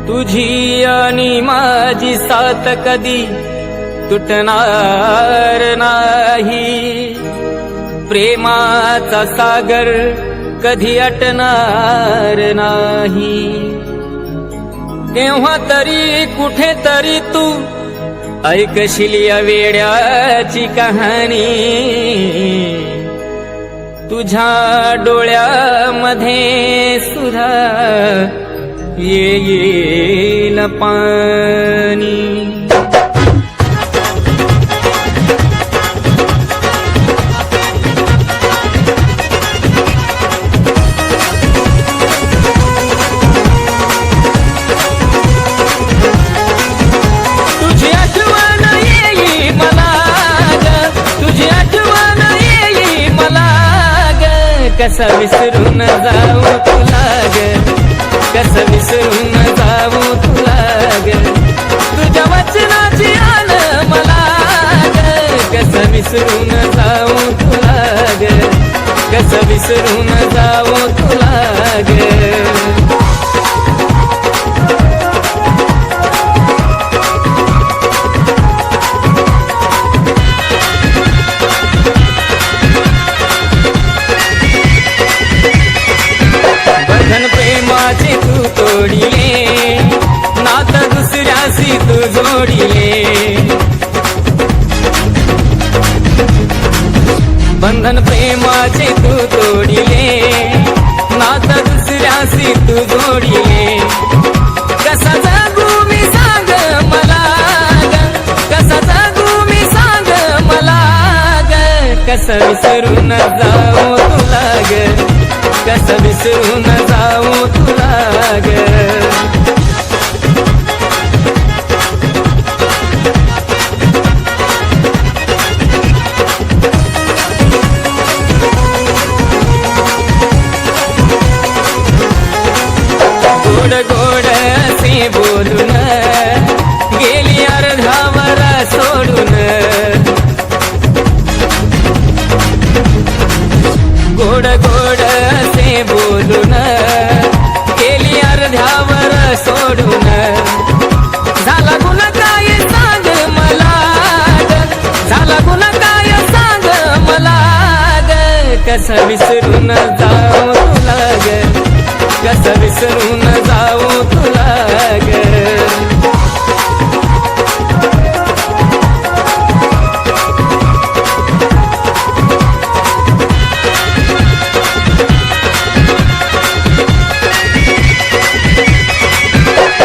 तुझी आणि माझी साथ कधी तुटणार नाही, प्रेमाचा सागर कधी अटणार नाही। केव्हा तरी कुठेतरी तू ऐकशील या वेड्याची कहाणी, तुझ्या डोळ्यामध्ये सुद्धा येईल पाणी। कसा विसरून जाऊ तुला ग, कसा विसरून जाऊ तुला ग, तुझ्या वचनाची आण मला ग, कसा विसरून जाऊ तुला ग, कसा विसरून जाऊ तुला ग। प्रेमाचे तू तोडिले, नातं दुसऱ्याशी तू जोडिले, बंधन प्रेमाचे तू तोडिले, नातं दुसऱ्याशी तू जोडिले। कसा जगू मी सांग मला ग, कसा जगू मी सांग मला ग, कसा विसरून जाऊ तुला ग, कसा विसरून जाऊ तुला ग। गोड गोड असे बोलून गेली अर्धावर सोडून, गोड गोड असे बोलून गेली अर्ध्यावर सोडून। झाला गुन्हा काय सांग मला ग, झाला गुन्हा काय सांग मला ग, कसा विसरून जाऊ तुला ग, कसा विसरून जाऊ तुला ग।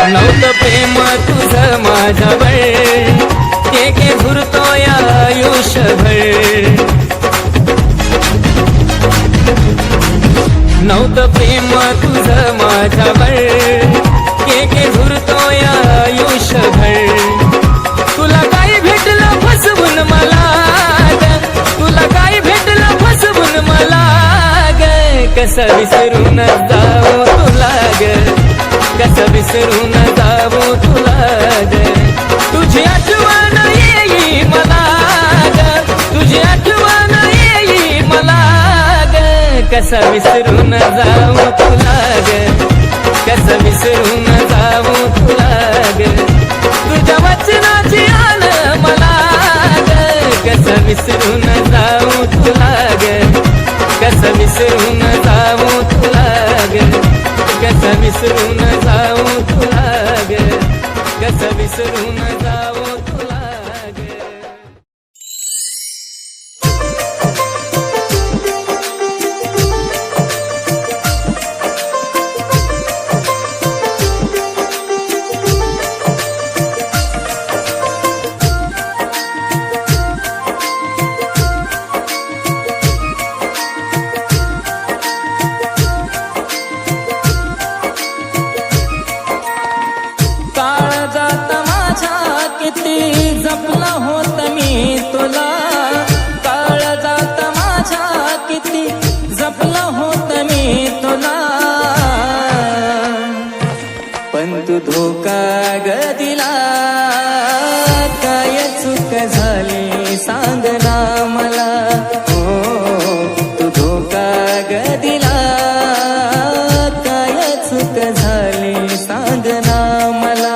नव्हतं प्रेम तुझं माझ्यावर, के घुरतोय आयुष्यभर, नव्हतं प्रेम तुझं माझ्यावर, के घुरतोय आयुष्यभर। तुला काय भेटलं फसवून मला ग, तुला काय भेटलं फसवून मला ग, कसा विसरून जाऊ तुला ग, कसा विसरून जाऊ तुला ग। तुझी आठवण येई मला ग, तुझी आठवण येई मला ग, कसा विसरून जाऊ तुला ग, कसा विसरून जाऊ तुला ग। तुझ्या वचनाची आण मला ग, कसा विसरून जाऊ तुला ग, कसा विसरून जाऊ तुला ग, कसा विसरून जाऊ तुला ग, कसा विसरून जाऊ तुला ग। जपला होत मी तुला, काळजात माझ्या किती जपला होत मी तुला, पण तू धोका ग दिला, काय चूक झाली सांग ना मला, हो तू धोका ग दिला, काय चूक झाली सांग ना मला.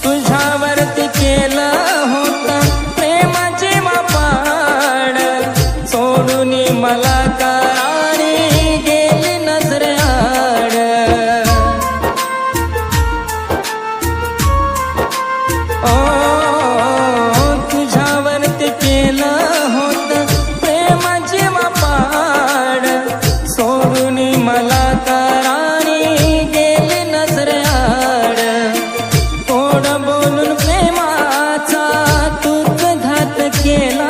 तुझ्यावरती केलं होतं प्रेमाची मापाड, सोडून मला करारी गेली नजरेआड. ओ तुझ्यावरती केलं होतं प्रेमाची मापाड, सोडून मला करारी गेली नजरेआड. कोड बोलून प्रेमाचा तूच घात केला,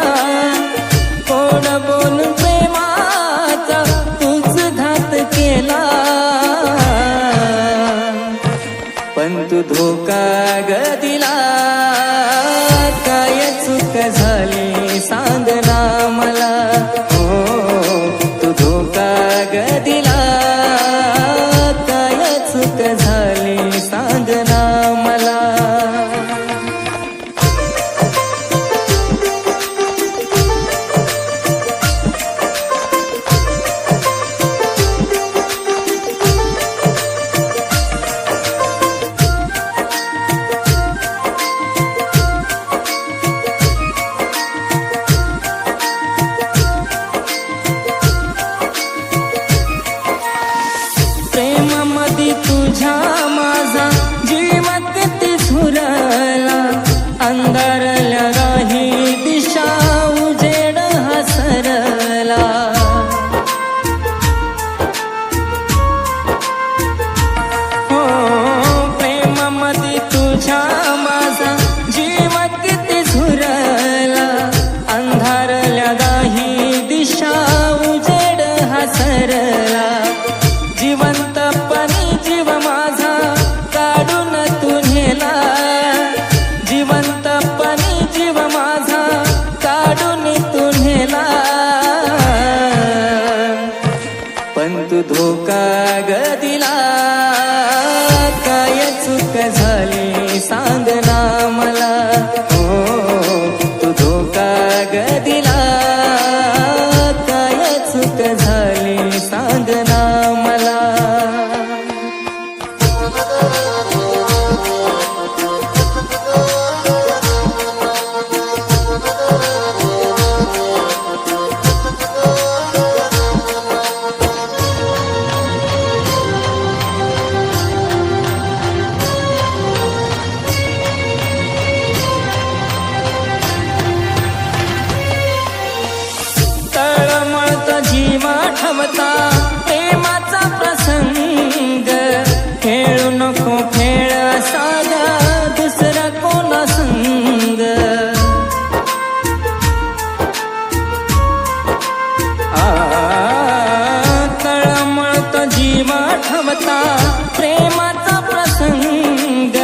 कोड बोलून प्रेमाचा तूच घात केला. पण तू धोका ग दिला, काय चूक झाली सांग ना मला. हो तू धोका ग दिला, काय चूक झाली सांग ना मला. प्रेमामध्ये तुझ्या माझा जीव किती झुरला, अंधारल्या राही दिशा उजेड हसरला. हो प्रेमामध्ये तुझ्या माझा जीव किती झुरला, अंधारल्या राही दिशा उजेड हसरला. जिवंतपणी जीव माझा काढून तू नेला, जिवंतपणी जीव माझा काढून तू नेला. पण तू धोका ग दिला, काय चूक झाली सांग ना मला. हो तू धोका ग दिला, काय चूक झाली सांग ना मला. तळमळत जीवा ठवता प्रेमाचा प्रसंग, खेळू नको खेळ साधा दुसरा कोणा संग. तळमळत जीवा ठवता प्रेमाचा प्रसंग,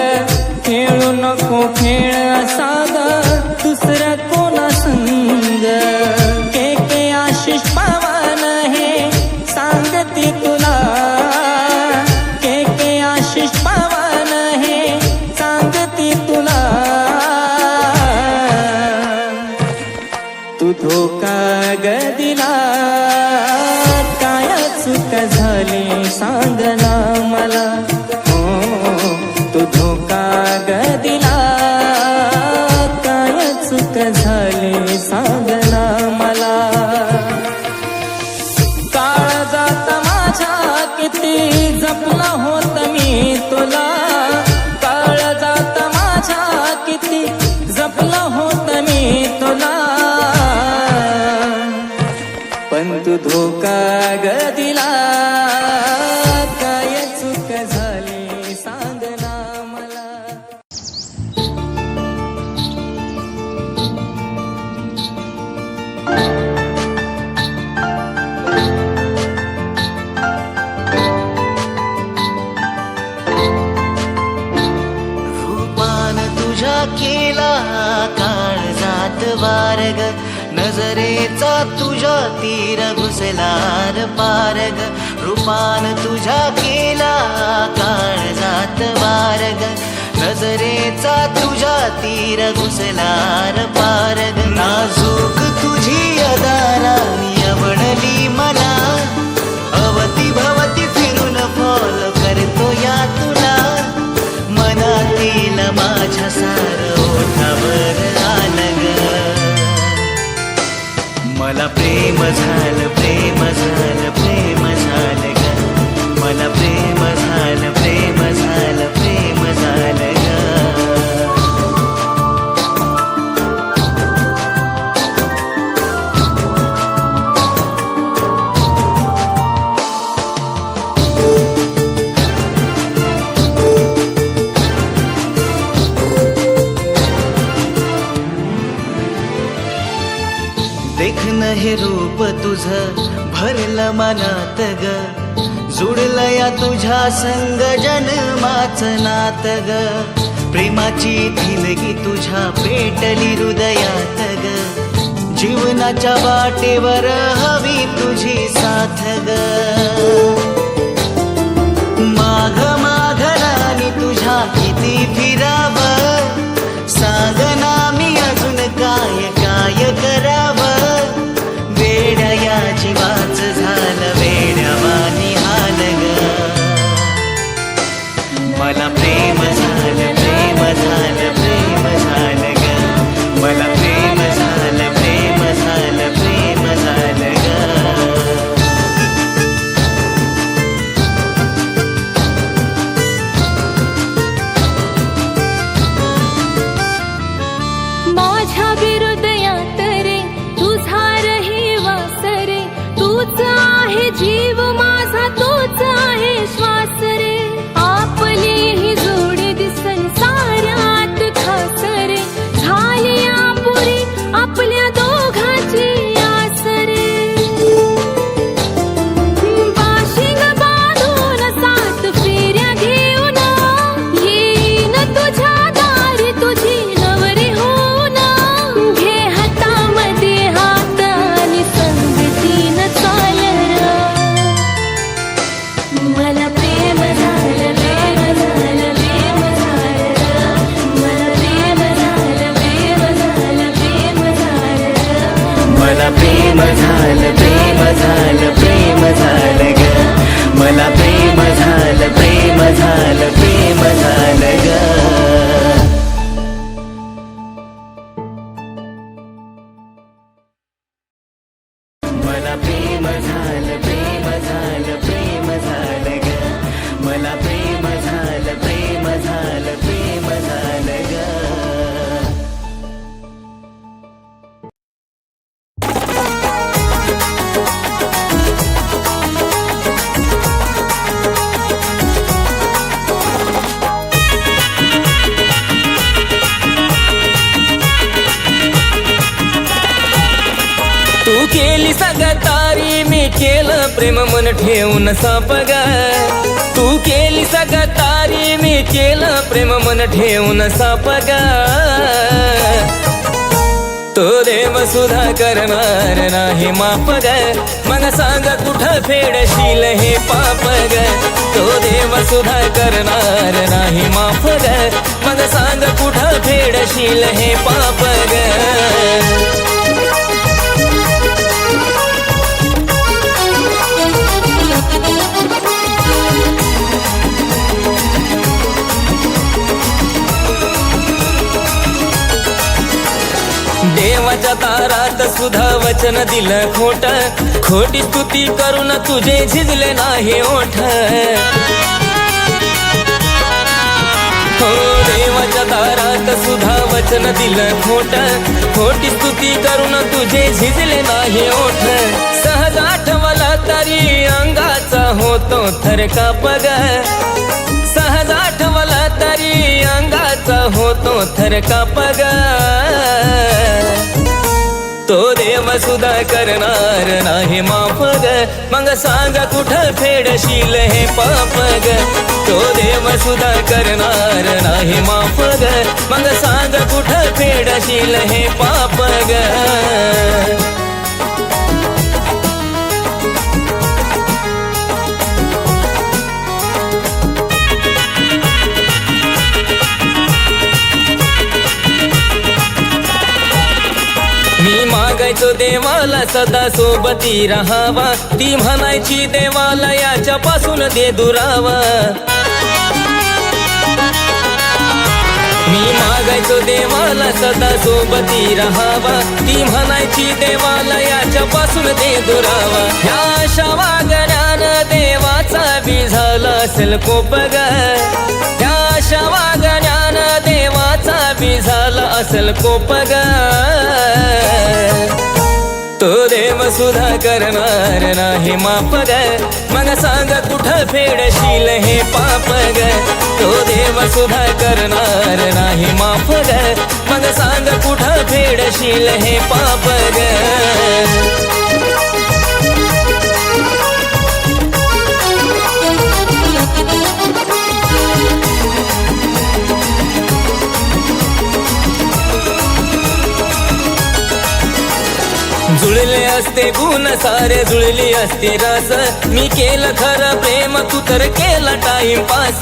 खेळू नको खेळ साधा दुसरा कोणा संग. के आशिष पवन हे सांगती तुला, के आशिष पवन हे सांगती तुला. तू धोका ग दिला, काय चूक झाली सांग ना मला. हो तू धोका ग दिला, काय चूक झाली सांग ना मला. काळजात माझ्या किती जपलं होत मी तुला, काळजात माझ्या किती जपलं होत मी तुला. पण वार ग नजरेचा तुझ्या तीर घुसलार पार ग रूपान तुझ्या केला काळजात वार ग नजरेचा तुझ्या तीर घुसलार पार ग नाजूक तुझी अदारानी आवडली मला अवती भवती फिरून फॉलो करतो या तुला मनातील माझ्या सार ओठावर आलं ग मला प्रेम झालं प्रेम झालं प्रेम झालं ग मला प्रेम झालं प्रेम झालं प्रेम झालं ग देखन हे रूप तुझं भरलं मनात ग जुडलं या तुझ्या संग जन्माचं नात ग प्रेमाची दिलगी तुझ्या पेटली हृदयात ग जीवनाच्या वाटेवर हवी तुझी साथ ग माघ माघरानी तुझ्या किती फिरावं सांग ना मी अजून काय काय करावं वेड्या या जीवाच झालं वेड्यावानी हाल ग मला प्रेम झालं प्रेम झालं प्रेम झालं ग मला प्रेम झालं प्रेम झालं प्रेम झालं ग माझ्या हृदयात रे तुझा रहिवास रे तूच आहे जीव माझा तूच आहे श्वास रे आपली ही जोडी दिसन साऱ्यात खास रे झाली आपुरी आपल्या दोघांची आस रे बाशिंग बांधून सात फेऱ्या घेऊन येईन तुझ्या दारी तुझी नवरी होऊन घे हातामध्ये हात आणि संगतीन चाल र मला प्रेम झालं प्रेम झालं प्रेम झालं र मला प्रेम झालं प्रेम झालं प्रेम झालं र मला प्रेम झालं प्रेम झालं प्रेम झालं ग मला प्रेम झालं प्रेम झालं प्रेम झालं ग मला प्रेम झालं प्रेम झालं प्रेम झालं ग मला प्रेम झालं प्रेम झालं प्रेम झालं ग तू केली सगतारी मी केलं प्रेम मन ठेवून सापग तू केली सगतारी मी केलं प्रेम मन ठेवून सापग तो देव सुद्धा करणार नाही माफ ग मग सांग कुठं फेडशील हे पाप ग तो देव सुद्धा करणार नाही माफ ग मग सांग कुठं फेडशील हे पाप ग देवाच्या दारात सुद्धा वचन दिलं खोट खोटी स्तुती करून तुझे झिजले नाही ओठ हो देवाच्या दारात सुद्धा वचन दिलं खोट खोटी स्तुती करून तुझे झिजले नाही ओठ सहज आठवला तरी अंगाचा होतो थरकाप ग सहज आठवला तरी अंगाचा होतो थरकाप ग तो देव सुद्धा करणार नाही माफ ग मग सांग कुठं फेडशील हे पाप ग तो देव सुद्धा करणार नाही माफ ग मग सांग कुठं फेडशील हे पाप ग मी मागायचो देवाला सदा सोबती राहावा ती म्हणायची देवाला याच्यापासून दे दुरावा मी मागायचो देवाला सदा सोबती राहावा ती म्हणायची देवाला याच्यापासून दे दुरावा ह्या अशा वागण्यानं देवाचा बी झाला असेल कोप ग ह्या अशा वागण्यानं देवाचा बी झाला असेल कोप ग तो देव सुद्धा करणार नाही माफ ग मग सांग कुठं फेडशील हे पाप ग तो देव सुद्धा करणार नाही माफ ग मग सांग कुठं फेडशील हे पाप ग जुळले असते गुण सारे जुळली असते रस मी केलं खरं प्रेम तू तर केला टाइमपास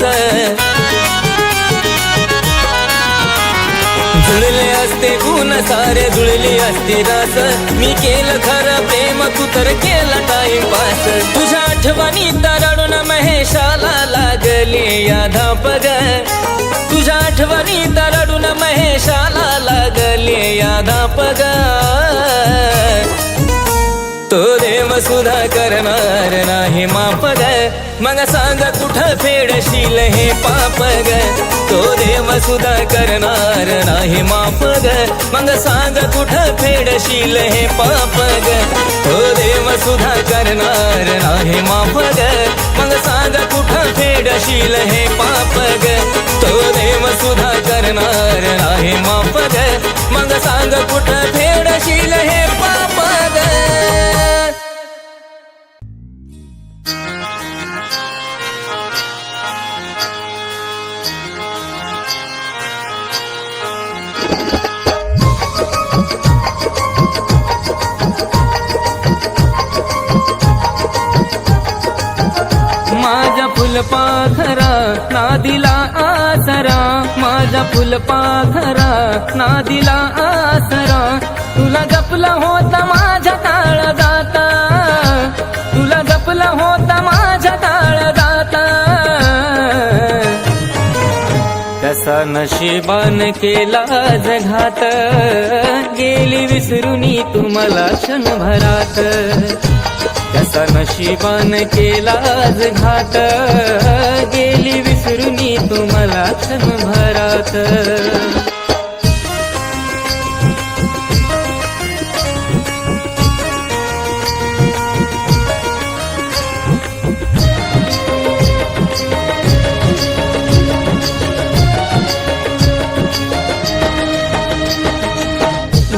जुळले असते गुण सारे जुळली असते रस मी केलं खरं प्रेम तू तर केला टाइमपास तुझ्या आठवणी तरडून महेशाला लागले या धाप ग तुझ्या आठवणी तरडून महेशाला लागले या धाप ग तो देव सुद्धा करणार नाही माफ ग मग सांग कुठं फेडशील हे पाप ग तो देव सुद्धा करणार नाही माफ ग मग सांग कुठं फेडशील हे पाप ग तो देव सुद्धा करणार नाही माफ ग मग सांग कुठं फेडशील हे पाप ग तो देव सुद्धा करणार नाही माफ ग मग सांग कुठं फेडशील हे पाप ग माझा फुलपाखरा ना दिला आसरा माझा फुलपाखरा ना दिला आसरा तुला जपला होता माझ्या ताळ जाता तुला जपला होता माझ्या ताळ जाता कसा नशिबान केला घात गेली विसरुनी तुम्हाला क्षणभरात कसा नशिबान केला घात गेली विसरुनी तुम्हाला क्षणभरात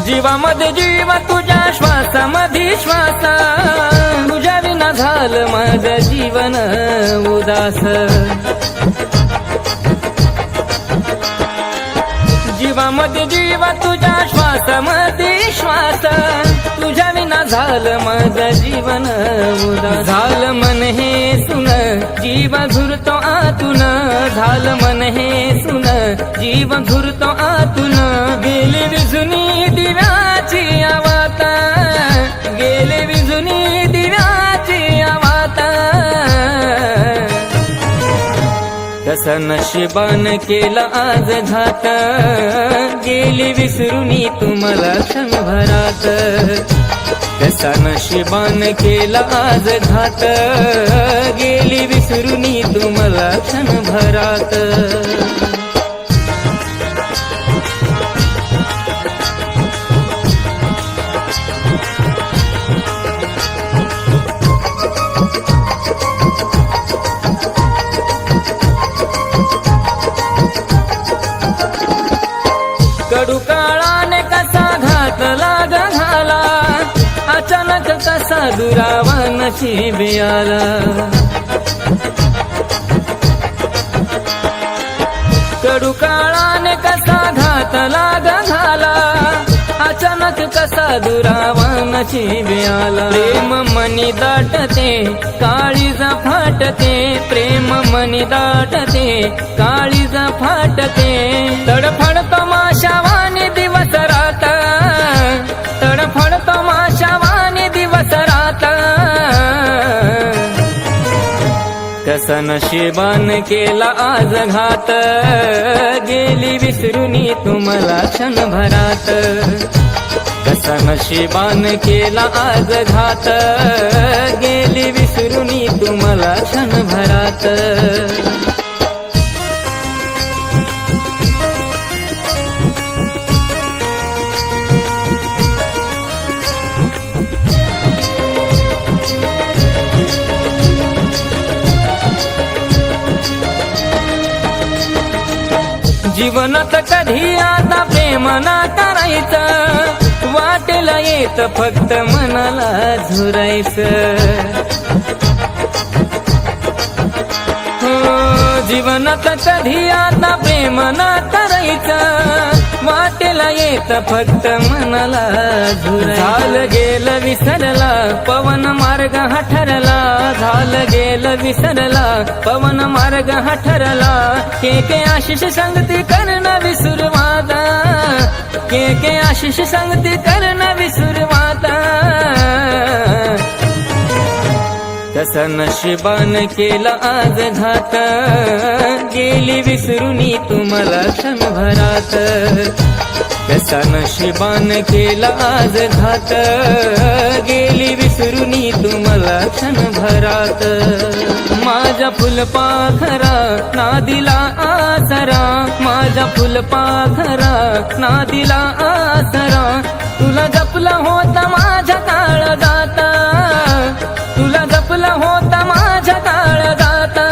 जीवामध्ये जीव तुझ्या श्वासामध्ये श्वासा तुझ्या विना झालं माझं जीवन उदास जीवामध्ये जीव तुझ्या श्वासामध्ये श्वास तुझ्या विना झालं माझं जीवन उदास झालं मन हे सुन जीव झुरतो आतून झालं मन हे सुन जीव झुरतो आतून गेली विजुनी दिव्याची आवाता गेले विजुनी दिव्याची आवाता कसा नशिबान केला आज घात गेली विसरुनी तुम्हाला क्षणभरात कसा नशिबान केला आज घात गेली विसरुनी तुम्हाला क्षणभरात कडू काळाने कसा घात लाग झाला कसा दुरावा नशिबी आला. कडू काळाने कसा घातला झाला, अचानक कसा दुरावा नशिबी आला. प्रेम मनी दाटते काळीज फाटते, प्रेम मनी दाटते काळीज फाटते. तडफड तमाशावाने दिवस रात, तडफड तमाशावाने दिवस रात. कसा नशिबान केला आज घात, गेली विसरूनी तुम्हाला क्षणभरात. कसा नशिबान केला आज घात, गेली विसरूनी तुम्हाला क्षणभरात. जीवनात कधी आता प्रेम ना करायचं, वाटेला येत फक्त मनाला झुरायचं. जीवनात कधी आता प्रेम ना करायचं, वाटेला येत फक्त मनाला झुरायचं. झालं गेलं विसरला पवन मार्ग हा ठरला, झालं गेलं विसरला पवन मार्ग हा ठरला. के आशिष संगती करणं विसुरवादा, के आशिष संगती करणं विसुरवादा. कसा नशिबान केला आज घात, गेली विसरूनी तुम्हाला क्षणभरात. कसा नशिबान केला आज घात, गेली विसरूनी तुम्हाला क्षणभरात. माझ्या फुलपाखरा ना दिला आसरा, माझ्या फुलपाखरा ना दिला आसरा. तुला जपला होता माझ्या काळ जाता, तुला जपला होता माझ्या काळ जाता.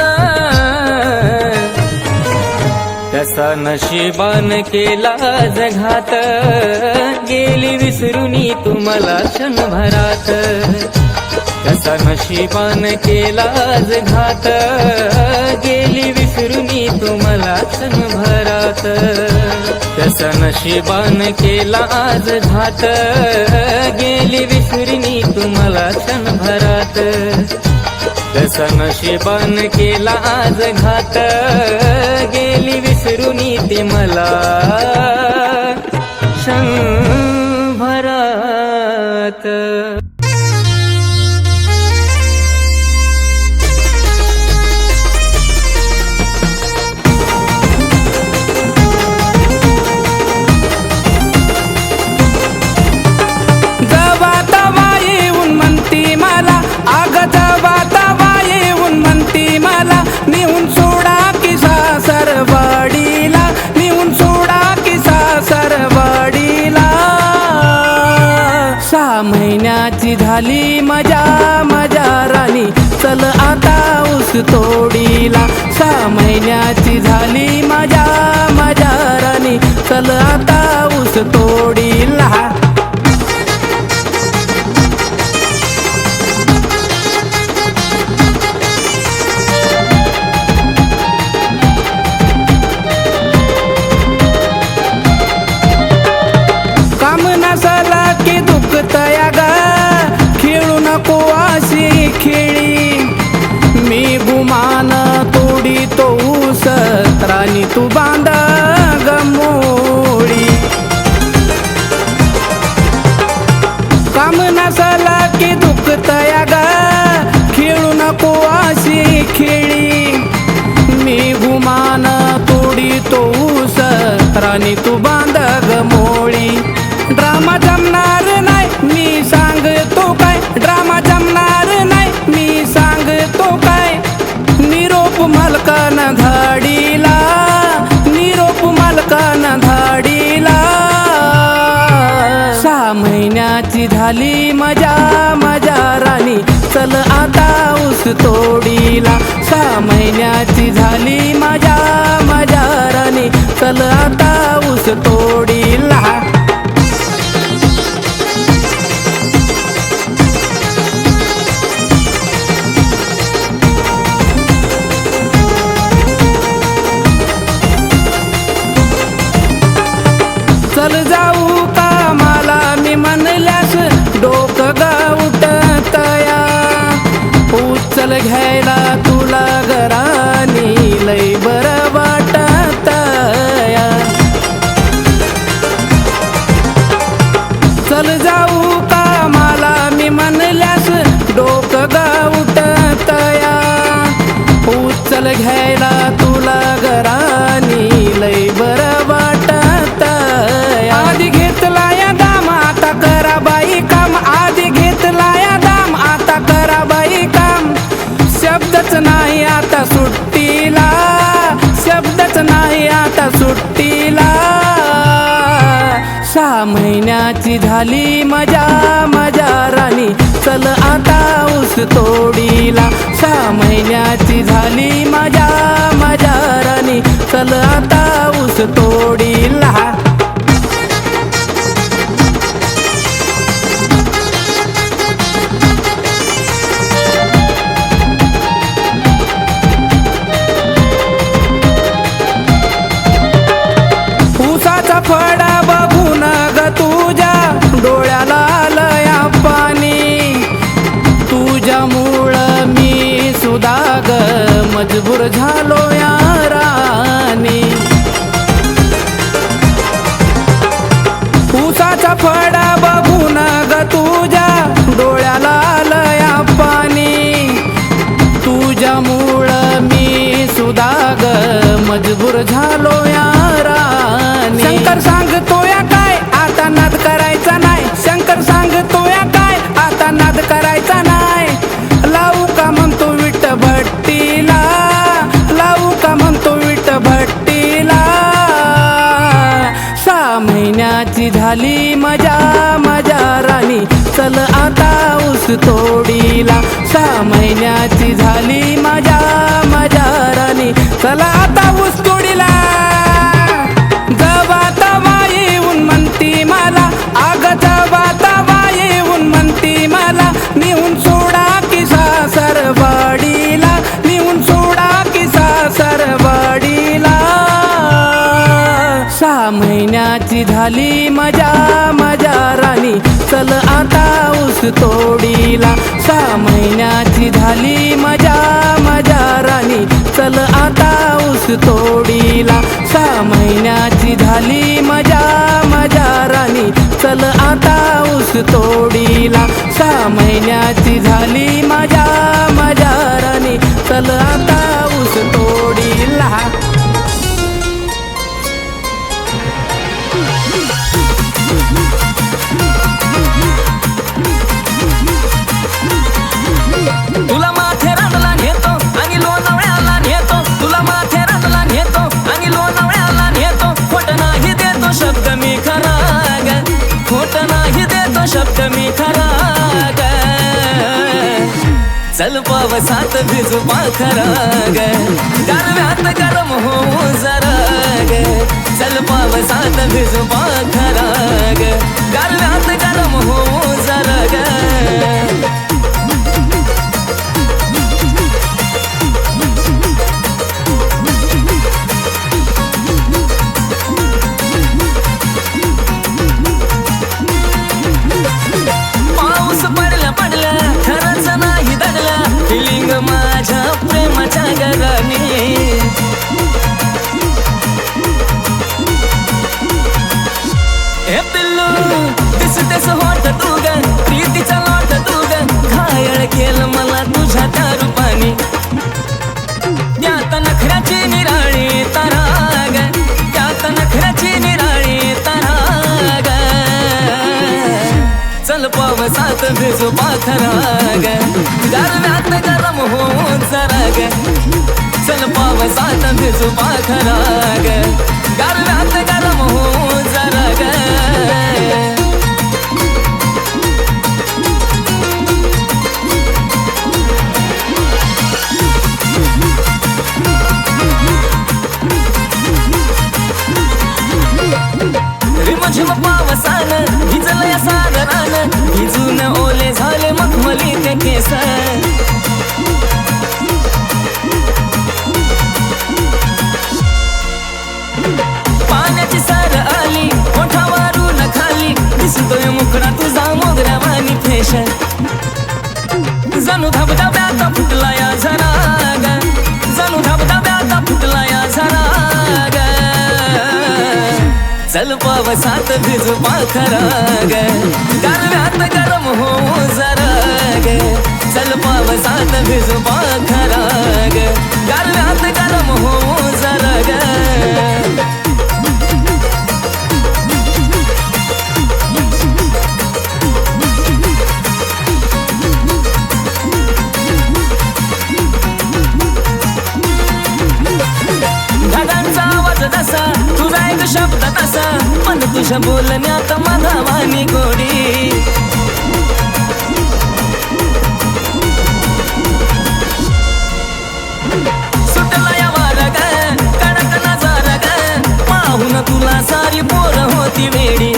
कसा नशिबान केला आज घात, गेली विसरूनी तुम्हाला क्षणभरात. कसा नशिबान केला आज घात, गेली विसरूनी तुम्हाला क्षणभरात. कसा नशिबान केला आज घात, गेली विसरूनी तुम्हाला क्षणभरात. कसा नशिबान केला आज घात, गेली विसरूनी ती मला क्षणभरात. नेऊन सोडा किसा सरवाडीला, नेऊन सोडा किसा सरवाडीला. 6 महिन्याची झाली मजा मजा राणी, चल आता ऊस तोडीला. 6 महिन्याची झाली मजा मजा राणी, चल आता ऊस तोडीला. दुखतया ग खेळू नको अशी खेळी, मी गुमान तोडी तो ऊस राणी तू बांध गमोळी. काम नसला की दुखतया ग खेळू नको अशी खेळी, मी गुमान तोडी तो ऊस राणी तू बांध गमोळी. ड्रामा जमणार नाही मी सांगतो काय, ड्रामा जमणार नाही मी सांगतो काय. निरोप मालकान धाडीला, निरोप मालकान धाडीला. 6 महिन्याची झाली मजा मजा राणी, चल आता ऊस तोडीला. 6 महिन्याची झाली मजा मजा राणी, चल आता ऊस तोडीला. घ्यायला तुला घरानी लय बरं वाटत. आधी घेतला या दाम आता करा बाई काम, आधी घेतला या दाम आता करा बाई काम. शब्दच नाही आता सुट्टीला, शब्दच नाही आता सुट्टीला. 6 महिन्याची झाली मजा मजा राणी, चल आता ऊस तोडीला. 6 महिन्याची झाली मजा मजा राणी, चल आता ऊस तोडीला. ऊसाचा फडा बघून ग तुझ्या डोळ्याला आलया पाणी. तुझ्यामुळं मी सुद्धा ग मजबूर झालो या राणी. ऊसाचा फडा बघून ग तुझ्या डोळ्याला आलया पाणी. तुझ्यामुळं मी सुद्धा ग मजबूर झालो या राणी. शंकर सांगतोया काय आता नाद करायचा नाही, शंकर सांगतोया काय आता नाद करायचा नाही. लावू का म्हणतो विट भट्टीला, लावू का म्हणतो विट भट्टीला. 6 महिन्याची झाली मजा मजा राणी, चल आता ऊस तोडीला. 6 महिन्याची झाली मजा मजा राणी, चला आता ऊस तोडीला. जबाता येऊन म्हणती मला, अग जबाता येऊन म्हणती मला. निहून सोडा की सासरवाडीला, निहून सोडा की सासरवाडीला. 6 महिन्याची झाली मजा मजा राणी, चल आता ऊस तोडीला. 6 महिन्याची झाली मजा मजा राणी, चल आता ऊस तोडीला. 6 महिन्याची झाली मजा मजा राणी, चल आता ऊस तोडीला. 6 महिन्याची झाली मजा मजा राणी, चल आता ऊस तोडीला. तुला माथेरानला नेतो आणि लोणावळ्याला नेतो, तुला माथेरानला नेतो आणि लोणावळ्याला नेतो. खोट नाही देतो शब्द मी खरा ग, खोट नाही देतो शब्द मी खरा ग. चल पावसात भिजू पाखरा ग, गारव्यात गरम होऊ जरा ग. चल पावसात भिजू पाखरा ग, गारव्यात गरम होऊ जरा ग. फिलिंग माझ्या प्रेमाच्या घराने. हे पिल्लू दिसतेस होत तू ग, प्रीतीचा लोट तू ग. घायल केलं मला तुझ्या त्या रूपाने, त्यात नखऱ्याची निराळी तारा ग, त्यात नखऱ्याची निराळी तारा ग. चल पावसात भिजू पाखरा ग, गारव्यात गरम होऊन जरा ग. चल पावसात भिजू पाखरा ग, गारव्यात गरम होऊन जरा ग. रिमझिम पावसानं भिजलं या सागरानं, भिजून ओले झाले मखमली ते केस. पाण्याची सर आली ओठावरून खाली, दिसतोय मुखडा तुझा मोगऱ्यावानी फेश. जणू धबधब्याचा फुटला या झरा ग, जणू धबधब्याचा फुटला या झरा ग. चल पावसात भिजू पाखरा ग, गारव्यात गरम होऊ जरा ग चल पावसात भिजू पाखरा ग गारव्यात गरम होऊ जरा ग ढगांचा आवाज तसा तुझा एक शब्द तसा पण तुझ्या बोलण्यात मधावानी गोडी सुटला या वारा ग कडक नजारा ग पाहून तुला सारी पोर होती वेडी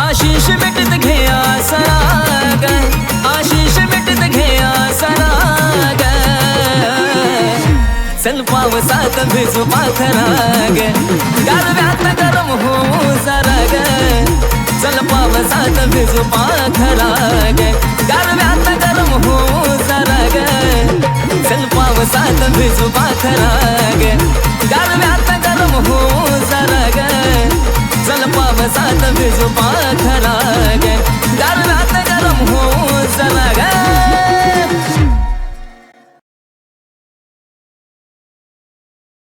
आशिष मिटत घे आसरा ग आशिष मिटत घे आसरा ग चल पावसात भिजू पाखरा ग गारव्यात गरम होऊ जरा ग चल पावसात भिजू पाखरा ग गारव्यात गरम होऊ जरा ग चल पावसात भिजू पाखरा ग गारव्यात गरम होऊ जरा ग चल पावसात भिजू पाखरा ग गारव्यात गरम होऊ जरा ग